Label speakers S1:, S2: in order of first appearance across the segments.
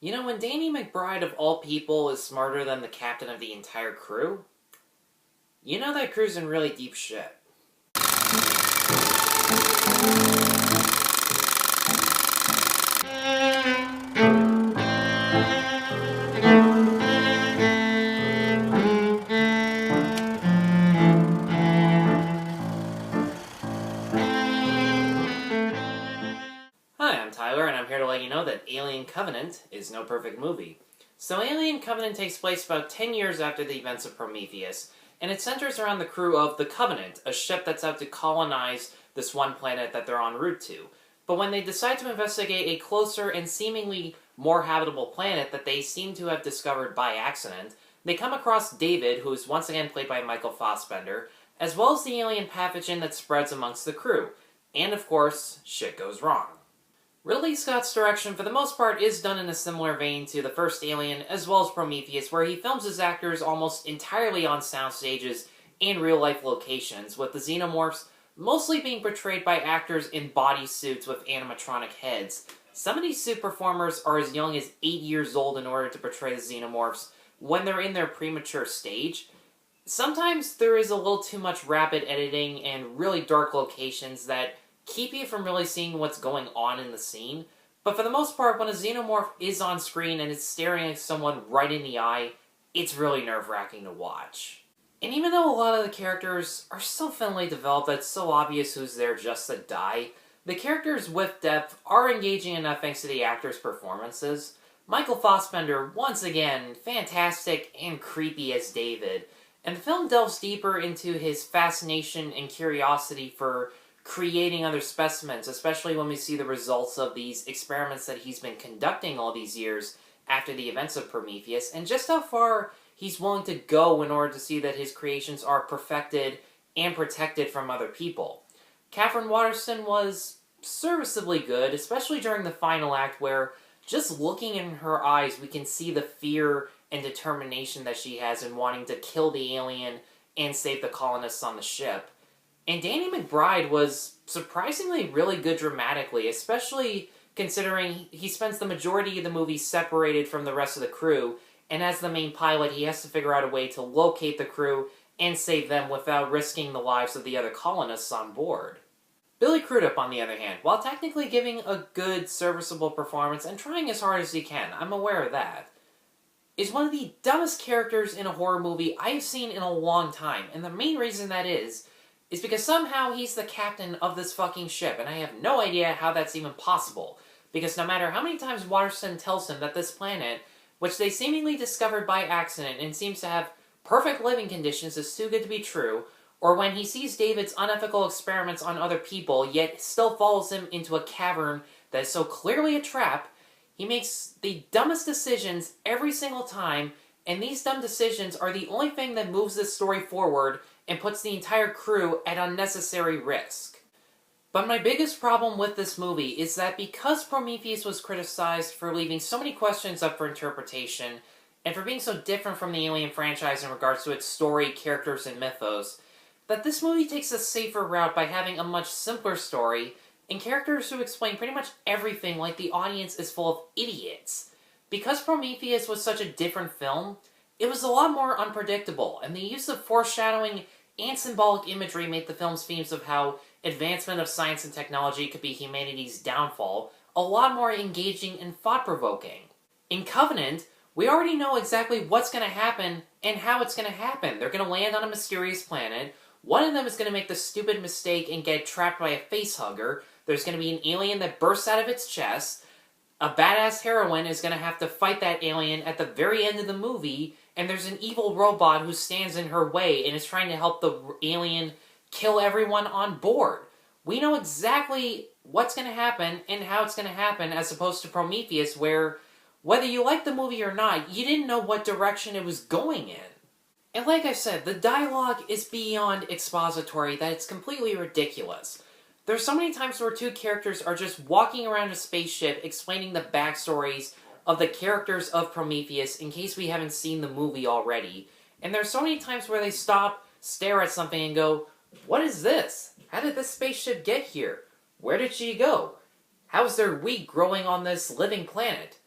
S1: You know, when Danny McBride of all people is smarter than the captain of the entire crew, you know that crew's in really deep shit. Hi, I'm Tyler, and I'm here to let you know that Alien Covenant is no perfect movie. So Alien Covenant takes place about 10 years after the events of Prometheus, and it centers around the crew of the Covenant, a ship that's out to colonize this one planet that they're en route to. But when they decide to investigate a closer and seemingly more habitable planet that they seem to have discovered by accident, they come across David, who's once again played by Michael Fassbender, as well as the alien pathogen that spreads amongst the crew. And of course, shit goes wrong. Ridley Scott's direction, for the most part, is done in a similar vein to the first Alien, as well as Prometheus, where he films his actors almost entirely on sound stages and real-life locations, with the xenomorphs mostly being portrayed by actors in bodysuits with animatronic heads. Some of these suit performers are as young as 8 years old in order to portray the xenomorphs when they're in their premature stage. Sometimes there is a little too much rapid editing and really dark locations that keep you from really seeing what's going on in the scene, but for the most part, when a xenomorph is on screen and it's staring at someone right in the eye, it's really nerve-wracking to watch. And even though a lot of the characters are so thinly developed that it's so obvious who's there just to die, the characters with depth are engaging enough thanks to the actors' performances. Michael Fassbender, once again, fantastic and creepy as David, and the film delves deeper into his fascination and curiosity for creating other specimens, especially when we see the results of these experiments that he's been conducting all these years after the events of Prometheus, and just how far he's willing to go in order to see that his creations are perfected and protected from other people. Katherine Waterston was serviceably good, especially during the final act, where just looking in her eyes we can see the fear and determination that she has in wanting to kill the alien and save the colonists on the ship. And Danny McBride was surprisingly really good dramatically, especially considering he spends the majority of the movie separated from the rest of the crew, and as the main pilot, he has to figure out a way to locate the crew and save them without risking the lives of the other colonists on board. Billy Crudup, on the other hand, while technically giving a good, serviceable performance and trying as hard as he can, I'm aware of that, is one of the dumbest characters in a horror movie I've seen in a long time, and the main reason that is because somehow he's the captain of this fucking ship, and I have no idea how that's even possible. Because no matter how many times Waterston tells him that this planet, which they seemingly discovered by accident and seems to have perfect living conditions, is too good to be true, or when he sees David's unethical experiments on other people, yet still follows him into a cavern that is so clearly a trap, he makes the dumbest decisions every single time, and these dumb decisions are the only thing that moves this story forward and puts the entire crew at unnecessary risk. But my biggest problem with this movie is that because Prometheus was criticized for leaving so many questions up for interpretation, and for being so different from the Alien franchise in regards to its story, characters, and mythos, that this movie takes a safer route by having a much simpler story, and characters who explain pretty much everything like the audience is full of idiots. Because Prometheus was such a different film, it was a lot more unpredictable, and the use of foreshadowing and symbolic imagery made the film's themes of how advancement of science and technology could be humanity's downfall a lot more engaging and thought-provoking. In Covenant, we already know exactly what's going to happen and how it's going to happen. They're going to land on a mysterious planet. One of them is going to make the stupid mistake and get trapped by a facehugger. There's going to be an alien that bursts out of its chest. A badass heroine is going to have to fight that alien at the very end of the movie, and there's an evil robot who stands in her way and is trying to help the alien kill everyone on board. We know exactly what's going to happen and how it's going to happen, as opposed to Prometheus, where, whether you like the movie or not, you didn't know what direction it was going in. And like I said, the dialogue is beyond expository that it's completely ridiculous. There's so many times where two characters are just walking around a spaceship explaining the backstories of the characters of Prometheus in case we haven't seen the movie already. And there's so many times where they stop, stare at something and go, "What is this? How did this spaceship get here? Where did she go? How is there wheat growing on this living planet?"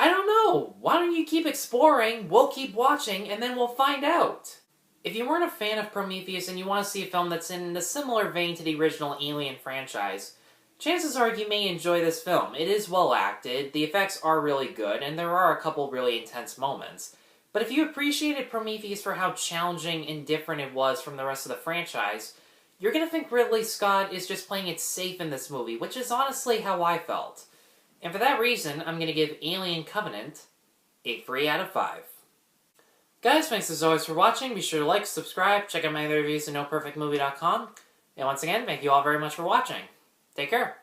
S1: I don't know. Why don't you keep exploring, we'll keep watching, and then we'll find out. If you weren't a fan of Prometheus and you want to see a film that's in a similar vein to the original Alien franchise, chances are you may enjoy this film. It is well acted, the effects are really good, and there are a couple really intense moments. But if you appreciated Prometheus for how challenging and different it was from the rest of the franchise, you're going to think Ridley Scott is just playing it safe in this movie, which is honestly how I felt. And for that reason, I'm going to give Alien Covenant a 3 out of 5. Guys, thanks as always for watching. Be sure to like, subscribe, check out my other reviews at NoPerfectMovie.com. And once again, thank you all very much for watching. Take care.